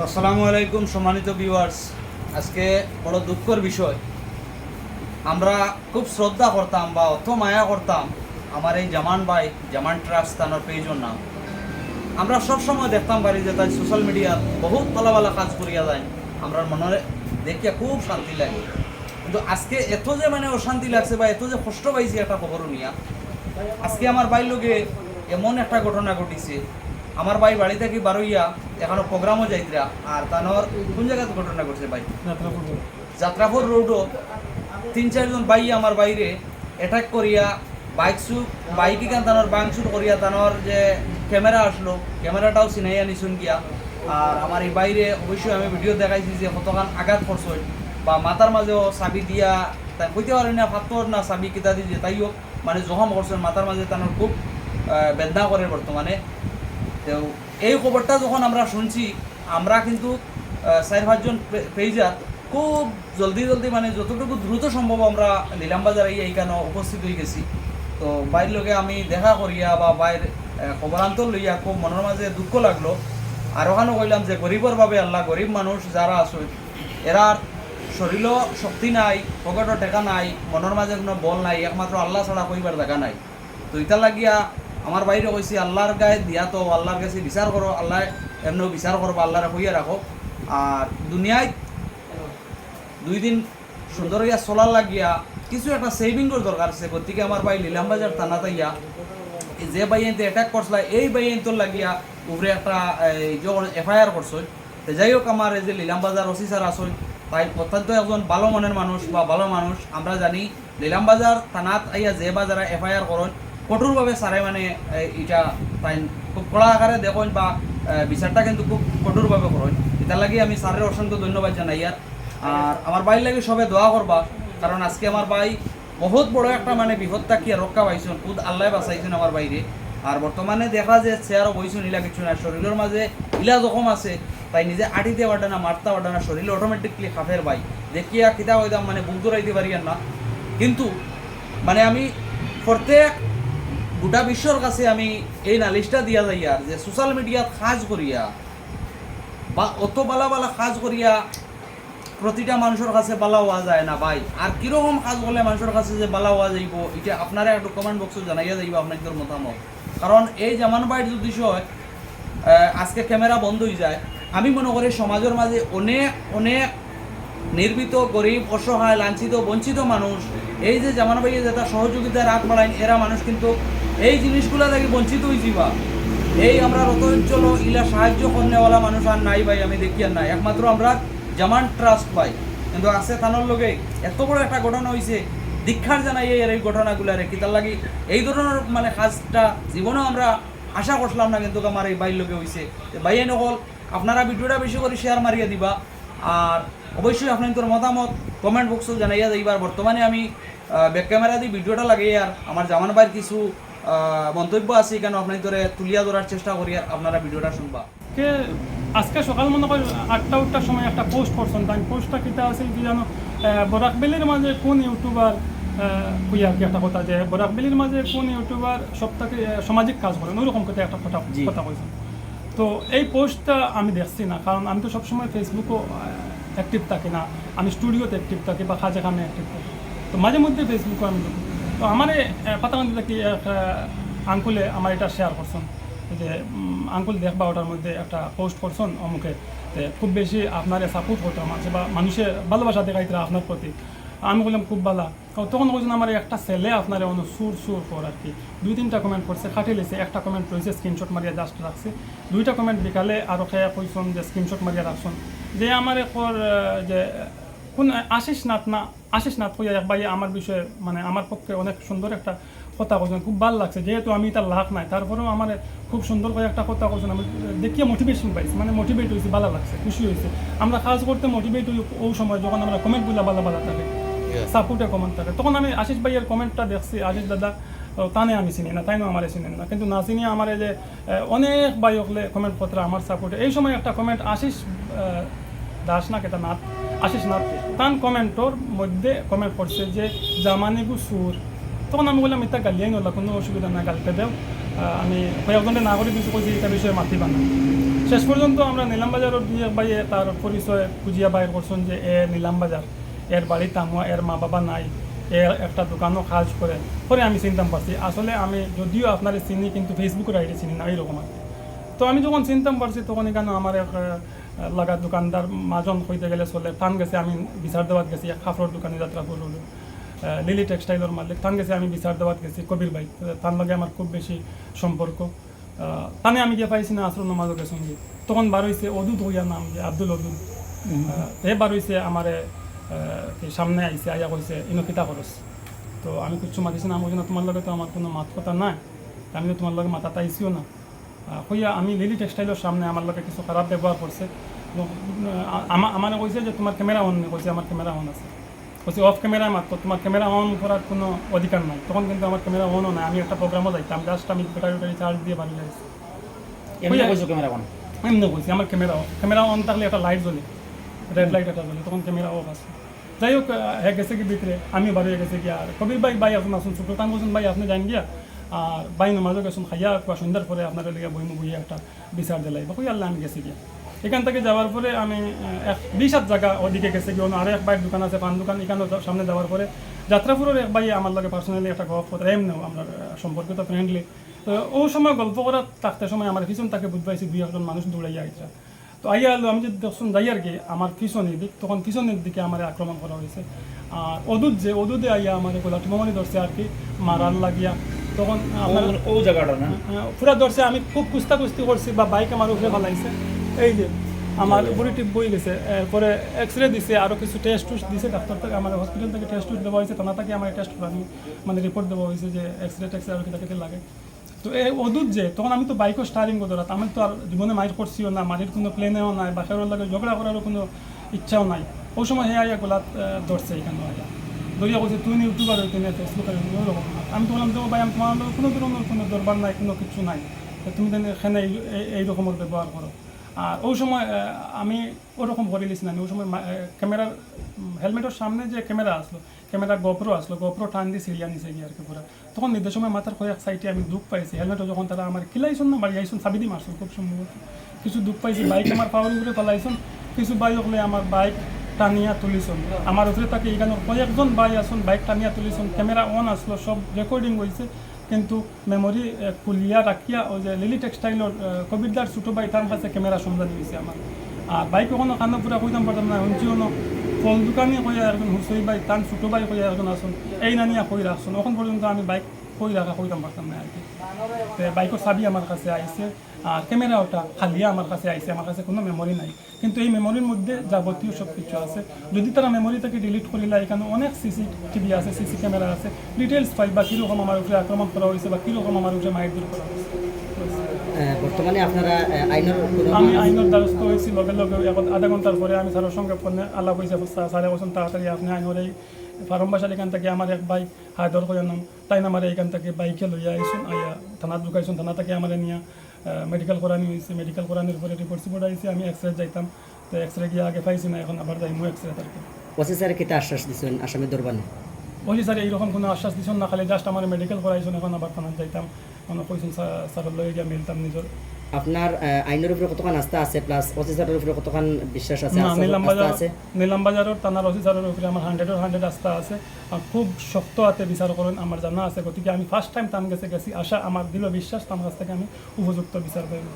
আসসালামু আলাইকুম সম্মানিত ভিউয়ার্স। আজকে বড় দুঃখের বিষয়, আমরা খুব শ্রদ্ধা করতাম বা অত মায়া করতাম আমার এই জামান ভাই, জামান ট্রাস্ট তানোর পেজের নাম। আমরা সবসময় দেখতাম পারি যে তাই সোশ্যাল মিডিয়াত বহুত ভালো ভালো কাজ করিয়া যায়, আমরা মনে দেখিয়া খুব শান্তি লাগে। কিন্তু আজকে এত যে অশান্তি লাগছে বা এত যে কষ্ট পাইছি একটা খবর নিয়া, আজকে আমার ভাইয়ের লগে এমন একটা ঘটনা ঘটিছে। আমার ভাই বাড়ি থেকে বারোইয়া এখনো প্রোগ্রামও যাইতরা, আর তানোর কোন জায়গাতে ঘটনা ঘটছে ভাই? যাত্রাপুর রোডও 3-4 জন ভাই আমার বাইরে অ্যাটাক করিয়া বাইকে কেন তানোর বাংচুর করিয়া তানোর যে ক্যামেরা আসলো, ক্যামেরাটাও চিনাইয়া নিছুন গিয়া। আর আমার এই বাইরে অবশ্যই আমি ভিডিও দেখাইছি যে কতক্ষণ আঘাত করছে বা মাথার মাঝেও চাবি দিয়া, তাই কইতে পারি না পাথর না চাবি কিতা দিয়ে তাইও জখম করছেন মাথার মাঝে, তানোর খুব বেদনা করে বর্তমানে। তো এই খবরটা যখন আমরা শুনছি, আমরা কিন্তু 4-5 জন পেইজার খুব জলদি যতটুকু দ্রুত সম্ভব আমরা নিলামবাজার এইখানে উপস্থিত হয়ে গেছি। তো বাইর লোকে আমি দেখা করিয়া বা বাইর খবরান্তর লইয়া খুব মনের মাঝে দুঃখ লাগলো। আর ওখানেও কইলাম যে গরিবের ভাবে আল্লাহ, গরিব মানুষ যারা আছে এরা শরীরও শক্তি নাই, পকেটও টেকা নাই, মনের মাঝে কোনো বল নাই, একমাত্র আল্লাহ ছাড়া কইবার দেখা নাই। তো ইটা লাগিয়া আমার বাইরে কইছি আল্লাহর গায়ে দিয়া তো আল্লাহর কাছে বিচার করো, আল্লাহ এমনিও বিচার করবো, আল্লাহরে হইয়া রাখো। আর দুনিয়ায় 2 দিন সুন্দর হইয়া চলার লাগিয়া কিছু একটা সেভিংয়ের দরকার আছে। গতিকে আমার ভাই নিলামবাজার থানা তাইয়া যে বাইনতে অ্যাটাক করছিল এই বাইনটোর লাগিয়া উপরে একটা FIR করছে। তো যাই হোক, আমার এই যে নিলামবাজার ওসি স্যার আসল তাই অত্যন্ত একজন ভালো মনের মানুষ বা ভালো মানুষ। আমরা জানি নিলামবাজার থানাত আইয়া যে বা যারা FIR করেন কঠোরভাবে সারে এটা তাই খুব কড়া আকারে দেখেন বা বিচারটা কিন্তু খুব কঠোরভাবে করেন। এটার লাগে আমি স্যারের অসংখ্য ধন্যবাদ জানাই। আর আমার ভাইয়ের লাগে সবে দোয়া করবা, কারণ আজকে আমার ভাই বহুত বড় একটা বিপদ থাকিয়া রক্ষা পাইছেন, খুদ আল্লাহ বাঁচাইছেন আমার বাইরে। আর বর্তমানে দেখা যে চেয়ারও বইছেন, ইলা কিছু না, শরীরের মাঝে ইলা জখম আছে, তাই নিজে আটিতে পারে না, মারতে পারে না, শরীরে অটোমেটিকলি খাফের ভাই দেখিয়া কিতা হইতাম বুক দৌড়াইতে পারি না। কিন্তু আমি প্রত্যেক গোটা বিশ্বর কাছে আমি এই নালিশটা দিয়া যাই আর যে সোশ্যাল মিডিয়াত কাজ করিয়া বা অত বালা বালা কাজ করিয়া প্রতিটা মানুষের কাছে বালা হওয়া যায় না ভাই। আর কিরকম কাজ করলে মানুষের কাছে যে বালা হওয়া যাইব, এটা আপনারা একটু কমেন্ট বক্সে জানাইয়া যাইব আপনাদের মতামত। কারণ এই জামান ভাইয়ের যদি হয় আজকে ক্যামেরা বন্ধ হয়ে যায়, আমি মনে করি সমাজের মাঝে অনেক অনেক নির্বিত, গরিব, অসহায়, লাঞ্ছিত, বঞ্চিত মানুষ এই যে জামান ভাইয়ে যেটা সহযোগিতার রাত বাড়াইন, এরা মানুষ কিন্তু এই জিনিসগুলা থেকে বঞ্চিত হয়েছি বা এই আমরা রত অঞ্চল ইলা সাহায্য করনেওয়ালা মানুষ আর নাই ভাই, আমি দেখি আর নাই। একমাত্র আমরা জামান ট্রাস্ট পাই, কিন্তু আছে থানোর লোকে এত বড় একটা ঘটনা হয়েছে, দীক্ষার জানাই এই ঘটনাগুলা রেখি। তার লাগি এই ধরনের কাজটা জীবনেও আমরা আশা করছিলাম না, কিন্তু আমার এই বাইর লোকে হয়েছে। ভাইয়ে নকল আপনারা ভিডিওটা বেশি করে শেয়ার মারিয়ে দিবা, আর অবশ্যই আপনাদের মতামত কমেন্ট বক্সে জানাইয়া যাইবার। বর্তমানে আমি ব্যাক ক্যামেরা দিয়ে ভিডিওটা লাগিয়ে আর আমার জামান ভাইয়ের কিছু মন্তব্য আছে, কেন আপনাদের তুলিয়া ধরার চেষ্টা করি, আর আপনারা ভিডিওটা শুনবা। কে আজকে সকাল মনে করি 8টার সময় একটা পোস্ট করছেন, তাই পোস্টটা কিতা আছে কি জানো, বরাকবেলির মাঝে কোন ইউটিউবার কুইয়া কি একটা কথা, যে বরাকবেলির মাঝে কোন ইউটিউবার সবটাকে সামাজিক কাজ করেন, ওইরকম কথা একটা কথা কইছেন। তো এই পোস্টটা আমি দেখছি না, কারণ আমি তো সবসময় ফেসবুকও অ্যাক্টিভ থাকি না, আমি স্টুডিওতে অ্যাক্টিভ থাকি বা খাজাখানে অ্যাক্টিভ থাকি, তো মাঝে মধ্যে ফেসবুকও আমি দেখি। তো আমার পাতাকান্দি থাকি আঙ্কুলে আমার এটা শেয়ার করছেন যে আঙ্কুল দেখবা ওটার মধ্যে একটা পোস্ট করছেন অমুকে, খুব বেশি আপনার সাপোর্ট করতাম আছে বা মানুষের ভালোবাসা দেখাইতরা আপনার প্রতি। আমি বললাম খুব ভালো। তখন বলছেন আমার একটা ছেলে আপনার সুর কর আর কি, 2-3টা কমেন্ট করছে, খাটিয়ে লেছে, একটা কমেন্ট রয়েছে স্ক্রিনশট মারিয়া জাস্ট রাখছে, 2টা কমেন্ট বিকালে আরও খেয়া কইছেন যে স্ক্রিনশট মারিয়া রাখছেন যে আমার একর যে কোন আশিস নাথ কইয়া এক ভাই আমার বিষয়ে আমার পক্ষে অনেক সুন্দর একটা কথা বলছেন, খুব ভালো লাগছে। যেহেতু আমি তার লাভ নাই, তারপরেও আমার খুব সুন্দর করে একটা কথা বলছেন, আমি দেখিয়ে মোটিভেশন পাইছি, মোটিভেট হয়েছি, ভালো লাগছে, খুশি হয়েছে। আমরা কাজ করতে মোটিভেট হই ওই সময় যখন আমরা কমেন্টগুলো ভালো থাকে, সাপোর্টে কমেন্ট থাকে। তখন আমি আশিস ভাইয়ের কমেন্টটা দেখছি, আশিস দাদা তানে আমি চিনি না, তাই না আমার চিনেন না, কিন্তু না চিনি আমার যে অনেক ভাই হলে কমেন্ট পত্র আমার সাপোর্টে। এই সময় একটা কমেন্ট আশিস দাস না কেটা নাথ, আশিস নাথ, তান কমেন্টর মধ্যে কমেন্ট করছে যে জামানিগু সুর। তখন আমি বললাম এটা গালিয়াই নলা, কোনো অসুবিধা না, গালতে দেও। আমি কয়েকজনে না করে দিয়েছি কইছি এটা বিষয়ে মাতিবা না। শেষ পর্যন্ত আমরা নিলামবাজারের দুই এক ভাইয়ে তার পরিচয় খুঁজিয়া বাইর করছেন যে এ নিলামবাজার, এর বাড়ি তামুয়া, এর মা বাবা নাই, এর একটা দোকানও কাজ করে। পরে আমি চিনতাম পারছি আসলে আমি যদিও আপনার চিনি কিন্তু ফেসবুকের আইডি চিনি না এইরকম আর কি। তো আমি যখন চিনতাম পারছি তখন এখানে আমার এক লাগা দোকানদার মাজন হইতে গেলে চলে টান গেছে, আমি বিচার দেওয়াত গেছি এক কাপড়ের দোকানে যাত্রা করল লিলি টেক্সটাইলের মালিক, টান গেছে আমি বিচার দেওয়াত গেছি কবির ভাই, তার লগে আমার খুব বেশি সম্পর্ক। তানে আমি গিয়ে পাইছি না আসর নমাজকের সঙ্গে, তখন বার হয়েছে অদুত হইয়া নাম যে আব্দুল অদুল, এ বার হয়েছে আমারে সামনে আইসে আইয়া কইছে ইনকিতা খরচ। তো আমি কিছু মাতিছি না, আমি বলছি না তোমার লগে তো আমার কোনো মাত কথা নাই, আমি তো তোমার লগে মাথাটা আইসিও না। হইয়া আমি লিলি টেক্সটাইলের সামনে আমার লগে কিছু খারাপ ব্যবহার করছে। আমার কইছে যে তোমার ক্যামেরা অন নেই, কইছে আমার ক্যামেরা অন আছে, কইছে অফ ক্যামেরায় মাত্র, তোমার ক্যামেরা অন করার কোনো অধিকার নাই। তখন কিন্তু আমার ক্যামেরা অনও নাই, আমি একটা প্রোগ্রামও যাইতাম, জাস্ট আমি ব্যাটারি চার্জ দিয়ে বাড়ি যাইছি। এমনি কইছো ক্যামেরা কোন এমনি কইছি আমার ক্যামেরা অন থাকলে একটা লাইট জ্বলে, রেড লাইট একটা জ্বলে, তখন ক্যামেরা অফ আছে। যাই হোক হ্যাঁ গেছে কি ভিতরে, আমি বাড়ি গেছে কি আর কবির ভাই আপনি আসুন সুলতান হোসেন ভাই আপনি যান গিয়া আর বাই নমাজও গেছুন খাইয়া বা সন্ধ্যার পরে আপনার লেগে বইয়ে একটা বিচার দিলাই বা কই আল্লাহ আমি গেছি গিয়া। এখান থেকে যাওয়ার পরে আমি 20 জায়গা ওদিকে গেছে গিয়ে আরও এক ভাইয়ের দোকান আছে পান দোকান, এখানে সামনে যাওয়ার পরে যাত্রাপুরের এক ভাই আমার লগে পার্সোনালি একটা গল্প কথা এমনিও আমরা সম্পর্ক তো ফ্রেন্ডলি। তো ও সময় গল্প করার থাকতে সময় আমার পিছন তাকে বুঝবাইছি 2-1 মানুষ দৌড়াইয়া আইসা। তো আইয়া আলো আমি যদি দেখুন যাই আর কি আমার পিছনের দিক, তখন পিছনের দিকে আমার আক্রমণ করা হয়েছে। আর অদুদে আইয়া আমার গোলাটি মামানি ধরছে আর কি মারার লাগিয়া, তখন আপনার ও জায়গাটা না পুরা ধরছে, আমি খুব কুস্তি করছি বা বাইক আমার উপরে ফেলাইছে, এই যে আমার উপরে টিপ বই গেছে। এরপরে এক্সরে দিছে, আরও কিছু টেস্ট দিছে ডাক্তার থেকে, আমার হসপিটাল থেকে টেস্ট দেওয়া হয়েছে, থানা থেকে আমার টেস্ট আমি মানে রিপোর্ট দেওয়া হয়েছে যে এক্সরে টেক্সরে আরও কেটে লাগে। তো এই অদূত যে তখন আমি তো বাইকও স্টারিং করতে রাত, আমি তো আর জীবনে মাইর করছিও না, মাটির কোনো প্লেনেও নাই, বাসার লাগে ঝগড়া করারও কোনো ইচ্ছাও নাই। ওই সময় হে আইয়া গোলাত ধরছে এখানে আইয়া দরিয়া বলছে তুই ইউটিউবার হইতে না ফেসবুকার ওরকম। আমি তো বললাম তো ভাই আমি তোমার কোনো ধরনের কোনো দরবার নাই, কোনো কিছু নাই, তুমি তো এখানে এই রকমের ব্যবহার করো। আর ওই সময় আমি ওরকম করে নিয়েছি না, ওই সময় ক্যামেরার হেলমেটের সামনে যে ক্যামেরা আসলো, ক্যামেরা গোপ্রো আসলো, গোপ্রো টান দিয়ে সিরিয়া নিচে গিয়ে আর কি পুরা। তখন নির্দেশ সময় মাথার কয়েক সাইডে আমি দুঃখ পাইছি, হেলমেটও যখন তারা আমার কিলাইছুন না বাড়ি আইসুন সাবিদি মারছুন খুব সম্ভবত, কিছু দুঃখ পাইছি। বাইক আমার পাওয়ার উপরে ফেলাইছুন, কিছু বাইক হলে আমার বাইক টানিয়া তুলিছুন, আমার উপরে তাকে এখানে কয়েকজন ভাই আসুন বাইক টানিয়া তুলিছুন, ক্যামেরা অন আসলো, সব রেকর্ডিং হয়েছে, কিন্তু মেমোরি খুলিয়া রাখিয়া ওই যে লিলি টেক্সটাইলের কবিরদার ছোটো ভাই তার কাছে ক্যামেরা সন্ধান দিয়েছে আমার। আর বাইক কখনো কান্না পুরা কইতাম পারতাম না, অঞ্চিও ফল দোকানে কইয়া একজন হুসই ভাই তান ছোটো ভাই কইয়া একজন আসুন, এই নানিয়া কই রাখছুন, এখন পর্যন্ত আমি বাইক কইতাম পারতাম না আর কি। বাইকের চাবি আমার কাছে আইছে, আর ক্যামেরা ওটা খালিয়া আমার কাছে আইছে, আমার কাছে কোনো মেমোরি নাই, কিন্তু এই মেমোরির মধ্যে যাবতীয় সব কিছু আছে। যদি তারা মেমোরিটাকে ডিলিট করিলা, এখানে অনেক সিসিটিভি আছে, সিসি ক্যামেরা আছে, ডিটেলস পাই বা কীরকম আমার উপরে আক্রমণ করা হয়েছে বা কীরকম আমার উপরে মাইরধর করা হয়েছে। বর্তমানে আপনারা আমি আইনের দ্বারস্থ হয়েছি, লগে আধা ঘন্টার পরে আমি স্যারের সঙ্গে ফোনে আলাপ হয়েছে, স্যারে বলছেন তাড়াতাড়ি আপনি আইনের এই ফার্ম বাসার এখান থেকে আমার এক ভাই হায়দর করে নাম তাই না, আমার এইখান থেকে বাইকে লইয়া আইসুন, আইয়া থানাত ঢুকাইছুন, থানা থেকে আমার নিয়ে মেডিকেল করানি হয়েছে, মেডিকেল করানোর পরে রিপোর্ট আইসি, আমি এক্সরে যাইতাম, তো এক্সরে গিয়ে আগে পাইছি না, এখন আবার যাইমু এক্সরে আর কি। ওসি স্যার কিতা আশ্বাস দিচ্ছেন আসামের দরবারে? বলছি স্যার এইরকম কোনো আশ্বাস দিচ্ছেন না, খালি জাস্ট আমার মেডিকেল করাইছুন, এখন আবার থানাত যাইতাম, কোনো কইসুন স্যারের লয়ে গিয়ে মিলতাম নিজের। আপনার আইনের উপরে কতখান আস্থা আছে, প্লাস ওসি স্যারের উপরে কতখান বিশ্বাস আছে? না, নিলামবাজারের থানার ওসি স্যারের উপরে আমার 100 আস্থা আছে, আর খুব শক্ত হাতে বিচার করেন আমার জানা আছে, গতিকে আমি ফার্স্ট টাইম তার গেছি আশা আমার দিল বিশ্বাস তার কাছ থেকে আমি উপযুক্ত বিচার পাইব।